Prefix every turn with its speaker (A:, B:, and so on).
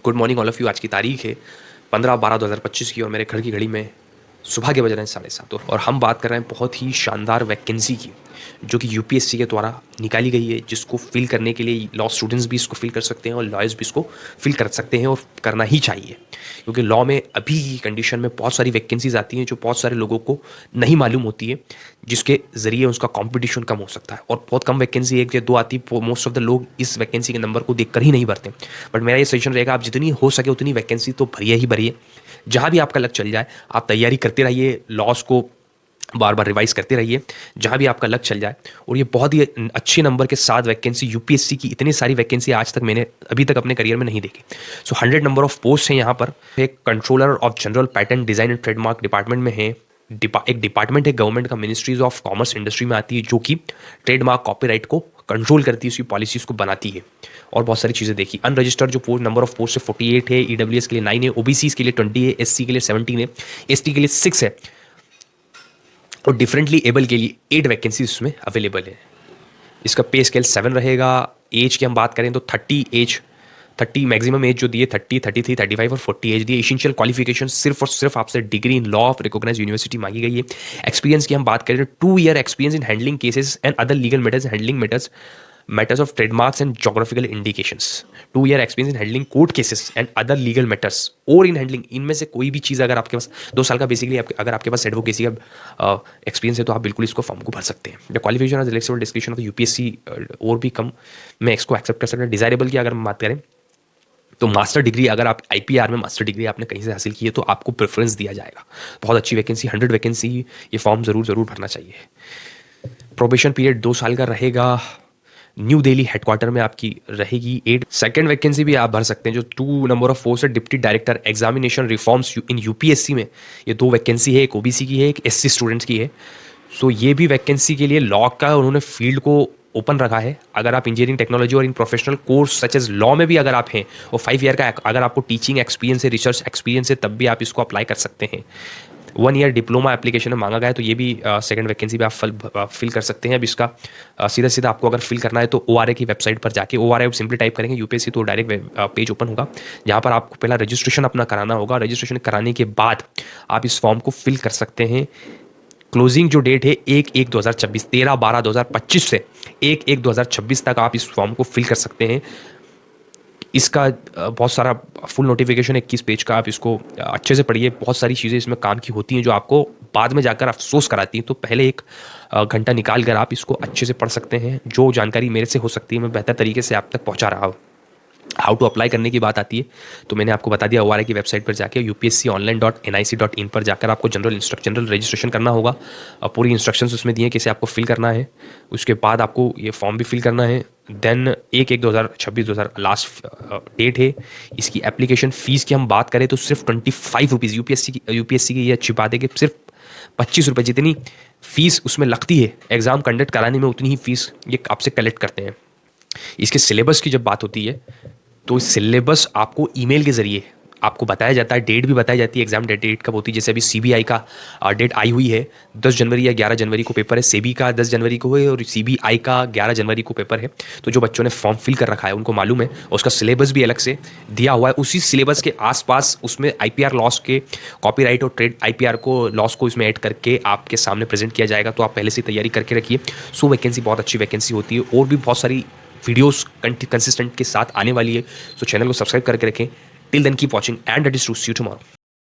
A: Good morning all of you. आज की तारीख है 15/12/2025 की और मेरे घर की घड़ी में सुबह के बज रहे हैं 7:30 और हम बात कर रहे हैं बहुत ही शानदार वैकेंसी की जो कि यूपीएससी के द्वारा निकाली गई है, जिसको फिल करने के लिए लॉ स्टूडेंट्स भी इसको फिल कर सकते हैं और लॉयर्स भी इसको फिल कर सकते हैं और करना ही चाहिए, क्योंकि लॉ में अभी की कंडीशन में बहुत सारी वैकेंसीज आती हैं जो बहुत सारे लोगों को नहीं मालूम होती है, जिसके ज़रिए उसका कंपटीशन कम हो सकता है। और बहुत कम वैकेंसी एक या दो आती, मोस्ट ऑफ द लोग इस वैकेंसी के नंबर को देखकर ही नहीं भरते। बट मेरा ये सजेशन रहेगा, आप जितनी हो सके उतनी वैकेंसी तो भरिए ही भरिए। जहाँ भी आपका लक चल जाए आप तैयारी करते रहिए, लॉस को बार बार रिवाइज करते रहिए जहाँ भी आपका लक चल जाए। और ये बहुत ही अच्छे नंबर के साथ वैकेंसी, यूपीएससी की इतनी सारी वैकेंसी आज तक मैंने अभी तक अपने करियर में नहीं देखी। सो 100 नंबर ऑफ पोस्ट हैं यहाँ पर। एक controller of general pattern design and trademark department में है। एक डिपार्टमेंट है गवर्नमेंट का, मिनिस्ट्रीज ऑफ कॉमर्स इंडस्ट्री में आती है, जो कि ट्रेडमार्क कॉपीराइट को कंट्रोल करती है, उसकी पॉलिसीज को बनाती है और बहुत सारी चीज़ें देखी। अनरजिस्टर्ड जो पोस्ट नंबर ऑफ पोस्ट है 48 है, ईडब्ल्यूएस के लिए 9 है, ओबीसी के लिए 20 है, एससी के लिए 17 है, एसटी के लिए 6 है और डिफरेंटली एबल के लिए 8 वैकेंसी इसमें अवेलेबल है। इसका पे स्केल 7 रहेगा। एज की हम बात करें तो 30 मैक्सिमम एज जो दी है 30, 33, 35 और 40 एज दी है। एसेंशियल क्वालिफिकेशन सिर्फ और सिर्फ आपसे degree in law of recognised university मांगी गई है। एक्सपीरियंस की हम बात करें तो 2 year experience in handling cases and other legal matters, handling matters of trademarks and geographical indications. 2 year experience in handling court cases and other legal matters और in handling, इनमें से कोई भी चीज़ अगर आपके पास 2 साल का बेसिकली अगर आपके पास एडवोकेसी का एक्सपीरियंस है तो आप बिल्कुल इसको फॉर्म को भर सकते हैं। द क्वालिफिकेशन और रिलेक्सेबल डिस्क्रिप्शन ऑफ यूपीएससी और भी कम मैं इसको एक्सेप्ट कर सकता हूँ। डिजायरेबल की अगर हम बात करें तो मास्टर डिग्री, अगर आप आईपीआर में मास्टर डिग्री आपने कहीं से हासिल की है तो आपको प्रेफरेंस दिया जाएगा। बहुत अच्छी वैकेंसी, 100 वैकेंसी, ये फॉर्म ज़रूर भरना चाहिए। प्रोबेशन पीरियड 2 साल का रहेगा। न्यू दिल्ली हेडक्वार्टर में आपकी रहेगी। 8 सेकंड वैकेंसी भी आप भर सकते हैं जो 2 नंबर ऑफ पोस्ट है, deputy director examination reforms in UPSC में। ये 2 वैकेंसी है, एक ओबीसी की है, एक एससी स्टूडेंट्स की है। सो ये भी वैकेंसी के लिए लॉ का उन्होंने फील्ड को ओपन रखा है। अगर आप इंजीनियरिंग टेक्नोलॉजी और in professional course such as law में भी अगर आप हैं और 5 ईयर का अगर आपको टीचिंग एक्सपीरियंस है, रिसर्च एक्सपीरियंस है, तब भी आप इसको अप्लाई कर सकते हैं। 1 ईयर डिप्लोमा एप्लीकेशन में मांगा गया है, तो ये भी सेकंड वैकेंसी पे आप फिल कर सकते हैं। अब इसका सीधा आपको अगर फिल करना है तो ओआरए की वेबसाइट पर जाके ओआरए सिंपली टाइप करेंगे यूपीएससी तो डायरेक्ट पेज ओपन होगा, जहाँ पर आपको पहला रजिस्ट्रेशन अपना कराना होगा। रजिस्ट्रेशन कराने के बाद आप इस फॉर्म को फिल कर सकते हैं। क्लोजिंग जो डेट है 1/1/2026, 13/12/2025 से 1/1/2026 तक आप इस फॉर्म को फिल कर सकते हैं। इसका बहुत सारा फुल नोटिफिकेशन 21 पेज का, आप इसको अच्छे से पढ़िए। बहुत सारी चीज़ें इसमें काम की होती हैं जो आपको बाद में जाकर अफसोस कराती हैं, तो पहले 1 घंटा निकाल कर आप इसको अच्छे से पढ़ सकते हैं। जो जानकारी मेरे से हो सकती है मैं बेहतर तरीके से आप तक पहुंचा रहा हूँ। हाउ टू अप्लाई करने की बात आती है तो मैंने आपको बता दिया, ओआरआई की वेबसाइट पर जाके upsconline.nic.in पर जाकर आपको जनरल रजिस्ट्रेशन करना होगा। पूरी इंस्ट्रक्शंस उसमें दिए कैसे आपको फिल करना है। उसके बाद आपको ये फॉर्म भी फिल करना है। देन 1/1/2026 लास्ट डेट है। इसकी एप्लीकेशन फ़ीस की हम बात करें तो सिर्फ 25 रुपीज़। यूपीएससी की ये अच्छी बात है कि सिर्फ 25 रुपये जितनी फ़ीस उसमें लगती है एग्ज़ाम कंडक्ट कराने में, उतनी ही फ़ीस ये आपसे कलेक्ट करते हैं। इसके सिलेबस की जब बात होती है तो सिलेबस आपको ईमेल के जरिए आपको बताया जाता है। डेट भी बताई जाती है, एग्जाम डेट कब होती है। जैसे अभी सीबीआई का डेट आई हुई है 10 जनवरी या 11 जनवरी को पेपर है। सेबी का 10 जनवरी को है और सीबीआई का 11 जनवरी को पेपर है। तो जो बच्चों ने फॉर्म फिल कर रखा है उनको मालूम है, उसका सिलेबस भी अलग से दिया हुआ है। उसी सिलेबस के आसपास उसमें आईपीआर लॉस के कॉपीराइट और ट्रेड आईपीआर को लॉस को इसमें ऐड करके आपके सामने प्रेजेंट किया जाएगा। तो आप पहले से तैयारी करके रखिए। सो वैकेंसी बहुत अच्छी वैकेंसी होती है और भी बहुत सारी वीडियोस कंसिस्टेंट के साथ आने वाली है। सो चैनल को सब्सक्राइब करके रखें। Till then keep watching and that is to see you tomorrow.